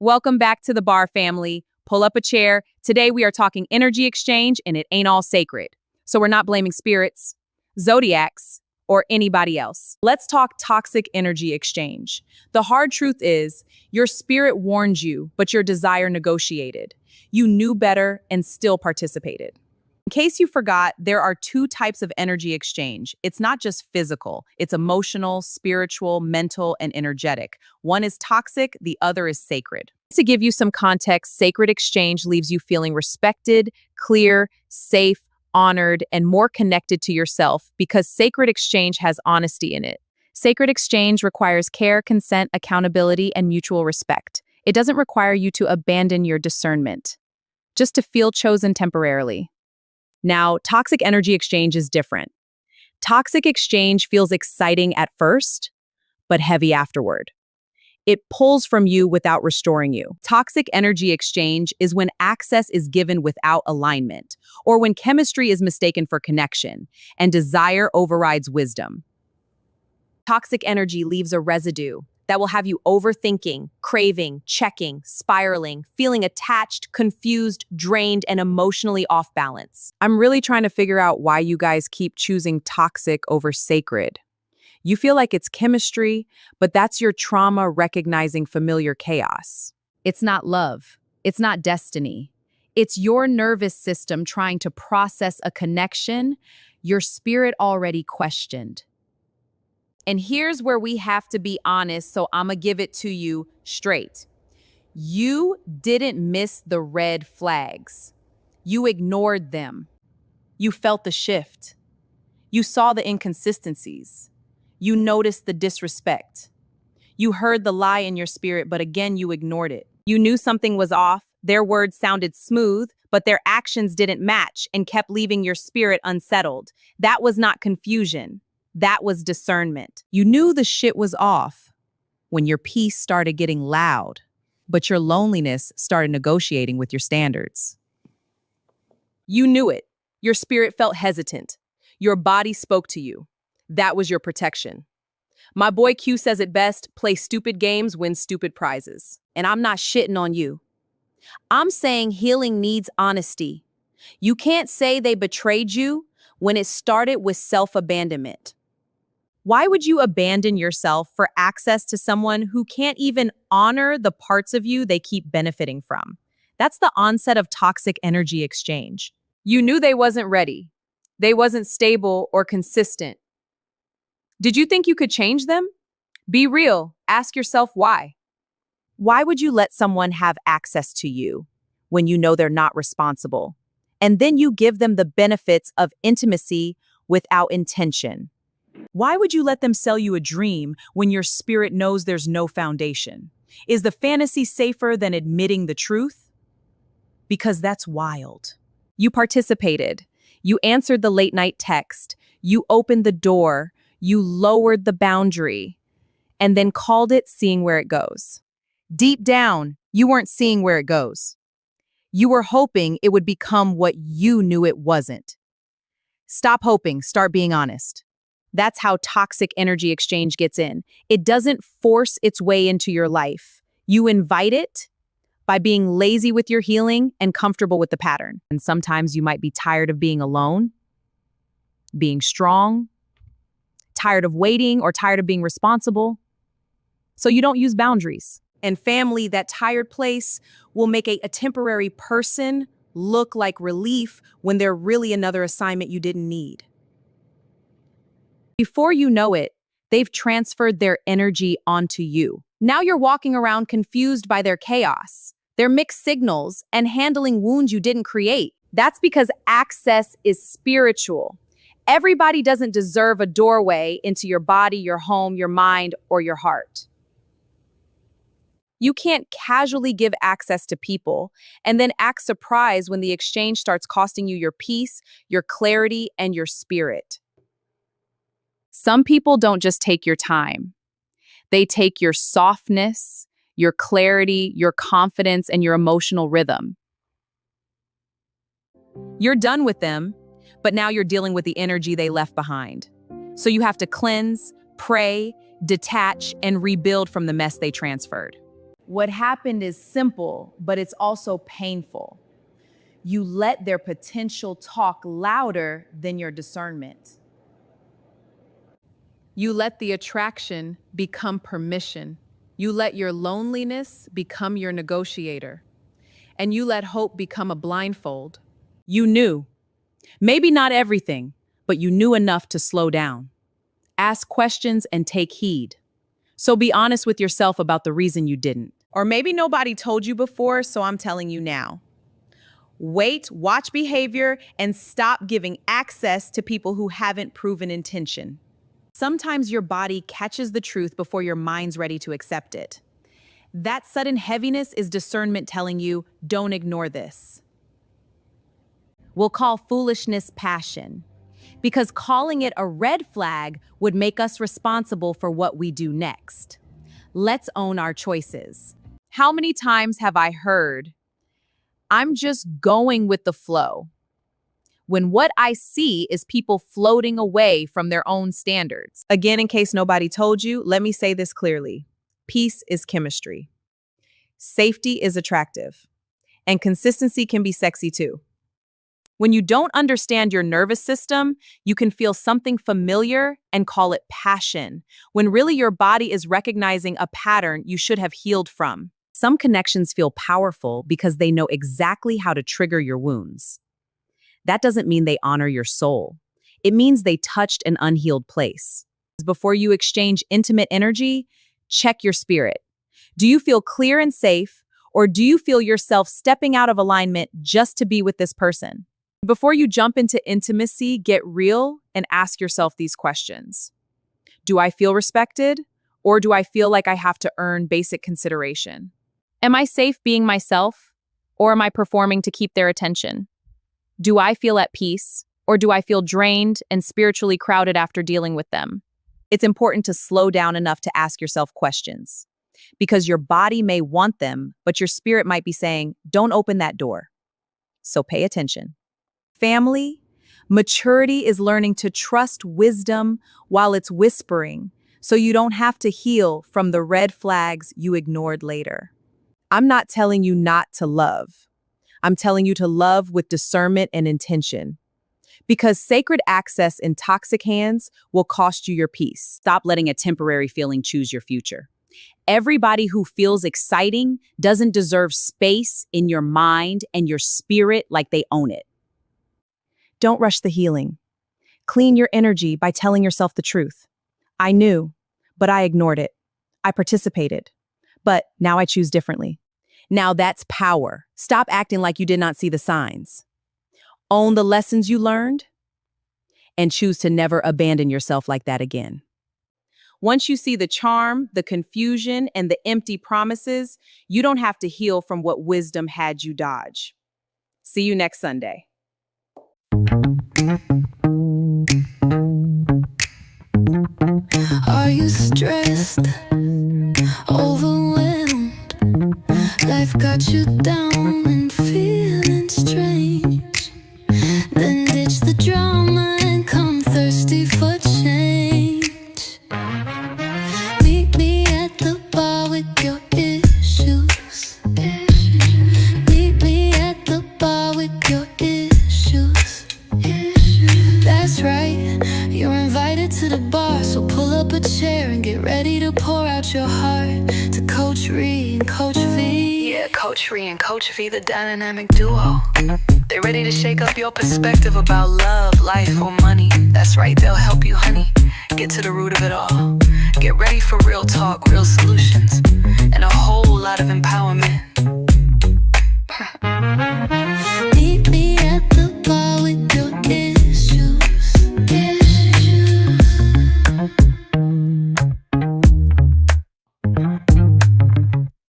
Welcome back to the bar, family. Pull up a chair. Today we are talking energy exchange, and it ain't all sacred. So we're not blaming spirits, zodiacs, or anybody else. Let's talk toxic energy exchange. The hard truth is, your spirit warned you, but your desire negotiated. You knew better and still participated. In case you forgot, there are two types of energy exchange. It's not just physical, it's emotional, spiritual, mental, and energetic. One is toxic, the other is sacred. To give you some context, sacred exchange leaves you feeling respected, clear, safe, honored, and more connected to yourself because sacred exchange has honesty in it. Sacred exchange requires care, consent, accountability, and mutual respect. It doesn't require you to abandon your discernment, just to feel chosen temporarily. Now, toxic energy exchange is different. Toxic exchange feels exciting at first, but heavy afterward. It pulls from you without restoring you. Toxic energy exchange is when access is given without alignment, or when chemistry is mistaken for connection, and desire overrides wisdom. Toxic energy leaves a residue that will have you overthinking, craving, checking, spiraling, feeling attached, confused, drained, and emotionally off balance. I'm really trying to figure out why you guys keep choosing toxic over sacred. You feel like it's chemistry, but that's your trauma recognizing familiar chaos. It's not love. It's not destiny. It's your nervous system trying to process a connection your spirit already questioned. And here's where we have to be honest, so I'm gonna give it to you straight. You didn't miss the red flags. You ignored them. You felt the shift. You saw the inconsistencies. You noticed the disrespect. You heard the lie in your spirit, but again, you ignored it. You knew something was off. Their words sounded smooth, but their actions didn't match and kept leaving your spirit unsettled. That was not confusion. That was discernment. You knew the shit was off when your peace started getting loud, but your loneliness started negotiating with your standards. You knew it. Your spirit felt hesitant. Your body spoke to you. That was your protection. My boy Q says it best, play stupid games, win stupid prizes. And I'm not shitting on you. I'm saying healing needs honesty. You can't say they betrayed you when it started with self-abandonment. Why would you abandon yourself for access to someone who can't even honor the parts of you they keep benefiting from? That's the onset of toxic energy exchange. You knew they wasn't ready. They wasn't stable or consistent. Did you think you could change them? Be real. Ask yourself why. Why would you let someone have access to you when you know they're not responsible? And then you give them the benefits of intimacy without intention. Why would you let them sell you a dream when your spirit knows there's no foundation? Is the fantasy safer than admitting the truth? Because that's wild. You participated. You answered the late night text. You opened the door. You lowered the boundary. And then called it seeing where it goes. Deep down, you weren't seeing where it goes. You were hoping it would become what you knew it wasn't. Stop hoping, start being honest. That's how toxic energy exchange gets in. It doesn't force its way into your life. You invite it by being lazy with your healing and comfortable with the pattern. And sometimes you might be tired of being alone, being strong, tired of waiting, or tired of being responsible. So you don't use boundaries. And family, that tired place will make a temporary person look like relief when they're really another assignment you didn't need. Before you know it, they've transferred their energy onto you. Now you're walking around confused by their chaos, their mixed signals, and handling wounds you didn't create. That's because access is spiritual. Everybody doesn't deserve a doorway into your body, your home, your mind, or your heart. You can't casually give access to people and then act surprised when the exchange starts costing you your peace, your clarity, and your spirit. Some people don't just take your time. They take your softness, your clarity, your confidence, and your emotional rhythm. You're done with them, but now you're dealing with the energy they left behind. So you have to cleanse, pray, detach, and rebuild from the mess they transferred. What happened is simple, but it's also painful. You let their potential talk louder than your discernment. You let the attraction become permission. You let your loneliness become your negotiator. And you let hope become a blindfold. You knew. Maybe not everything, but you knew enough to slow down. Ask questions and take heed. So be honest with yourself about the reason you didn't. Or maybe nobody told you before, so I'm telling you now. Wait, watch behavior, and stop giving access to people who haven't proven intention. Sometimes your body catches the truth before your mind's ready to accept it. That sudden heaviness is discernment telling you, don't ignore this. We'll call foolishness passion, because calling it a red flag would make us responsible for what we do next. Let's own our choices. How many times have I heard, I'm just going with the flow, when what I see is people floating away from their own standards? Again, in case nobody told you, let me say this clearly. Peace is chemistry. Safety is attractive. And consistency can be sexy too. When you don't understand your nervous system, you can feel something familiar and call it passion, when really your body is recognizing a pattern you should have healed from. Some connections feel powerful because they know exactly how to trigger your wounds. That doesn't mean they honor your soul. It means they touched an unhealed place. Before you exchange intimate energy, check your spirit. Do you feel clear and safe, or do you feel yourself stepping out of alignment just to be with this person? Before you jump into intimacy, get real and ask yourself these questions. Do I feel respected, or do I feel like I have to earn basic consideration? Am I safe being myself, or am I performing to keep their attention? Do I feel at peace, or do I feel drained and spiritually crowded after dealing with them? It's important to slow down enough to ask yourself questions, because your body may want them, but your spirit might be saying, don't open that door. So pay attention. Family, maturity is learning to trust wisdom while it's whispering, so you don't have to heal from the red flags you ignored later. I'm not telling you not to love. I'm telling you to love with discernment and intention. Because sacred access in toxic hands will cost you your peace. Stop letting a temporary feeling choose your future. Everybody who feels exciting doesn't deserve space in your mind and your spirit like they own it. Don't rush the healing. Clean your energy by telling yourself the truth. I knew, but I ignored it. I participated, but now I choose differently. Now that's power. Stop acting like you did not see the signs. Own the lessons you learned and choose to never abandon yourself like that again. Once you see the charm, the confusion, and the empty promises, you don't have to heal from what wisdom had you dodge. See you next Sunday. Are you stressed, overwhelmed? Life got you down and feeling strange. Then ditch the drama and come thirsty for change. Meet me at the bar with your issues. Meet me at the bar with your issues. That's right, you're invited to the bar, so pull up a chair and get ready to pour out your heart to Coach Ree and Coach V. Yeah, Coach Ree and Coach V, the dynamic duo. They're ready to shake up your perspective about love, life, or money. That's right, they'll help you, honey, get to the root of it all. Get ready for real talk, real solutions, and a whole lot of empowerment.